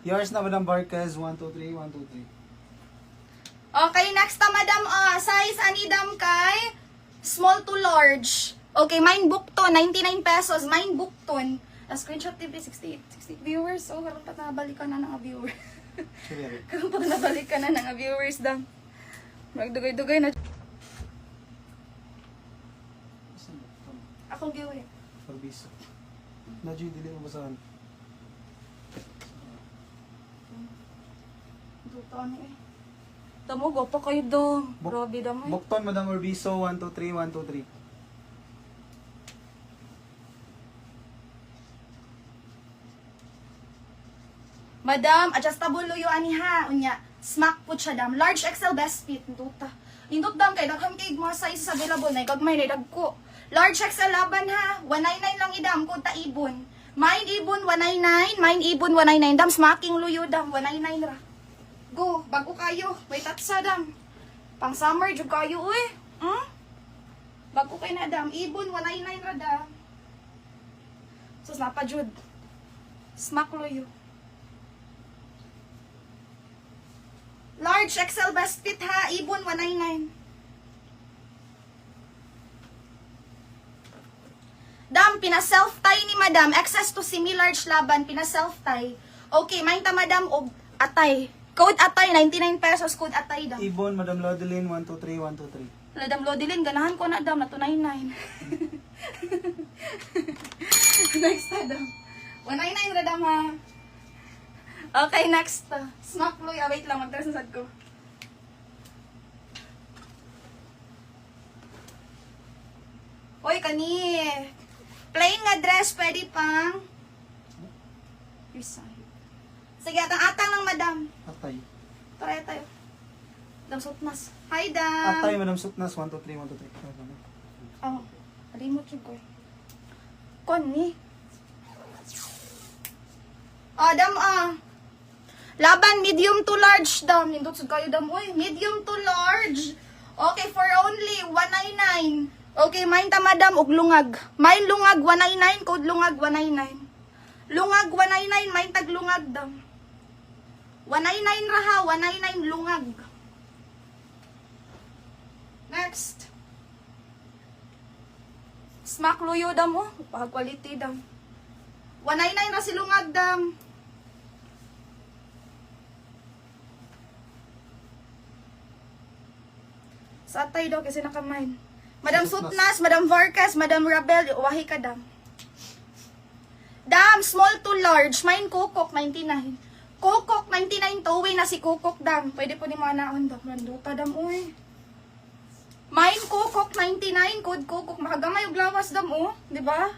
Yours na, Madam Barquez. 1, 2, 3, 1, 2, 3. Okay, next na, madam. Size anidam kay small to large. Okay, mine bookton, 99 pesos. Mine bookton. Screenshot TV, 68 viewers. Oh, karoon pa nabalikan na ng viewers. Karoon pa nabalikan na ng viewers dam. Magdugay-dugay na. Akong giveaway. Parbiso. Nadyo, dili mo basahan. Duto ni eh. Tamo, gopa kayo dong. Grabe dam eh. Bukton, Madam Orbiso. 1, 2, 3, 1, 2, 3. Madam, adjustable luyo ani ha. Unya, smack po siya dam. Large XL best fit. Nindot dam kay daghan kay mga sizes available na igagmay na dagko. Large XL laban ha. 199 lang idam kung ta ibon. Mine ibon 199, mine ibon 199 dam. Smacking luyo dam 199 ra. Go, bago kayo. May tatsa dam. Pang summer jud kayo uy. Bago kay na dam. Ibon 199 ra dam. Sus napa jud. Smack luyo. Large XL best fit ha, ibon 199. Dam, pina-self-tie ni madam. Access to semi-large laban, pina-self-tie. Okay, main ta madam og atay. Code atay, 99 pesos. Code atay dam. Ibon, Madam Lodeline. 1, 2, 3, 1, 2, 3. Madam Lodilin, ganahan ko na dam, na 299. Next na dam. 199 ra dam ha. Okay, next. Smack Luy. Wait lang, magtrasasad ko. Hoy, kani. Plain nga dress, pwede pang... Sige, atang lang, madam. Atay. Tara tayo. Madam Sutnas. Hi, dam. Atay, Madam Sutnas. 1, 2, 3, 1, 2, 3. Oh, remote yung ko. Kani. Dam, laban, medium to large, dam. Nindot sa kayo, dam. Uy, medium to large. Okay, for only 199. Okay, main ta, madam, og lungag. Main lungag, 199. Code lungag, 199. Lungag, 199. Main tag lungag, dam. 199 ra ha, 199 lungag. Next. Smack luyo, dam, oh. Pag-quality, dam. 199 ra si lungag, dam. Sa atay daw kasi nakamain. Madam Sutnas, Madam Vargas, Madam Rabel, wahi ka dam. Dam, small to large. Mine Kukok, 99. Kukok, 99 to. Uwi na si Kukok, dam. Pwede po ni mga naon, dam. Randuta, dam, uy. Mine Kukok, 99. Code Kukok. Makagamay yung lawas, dam, oh. Diba?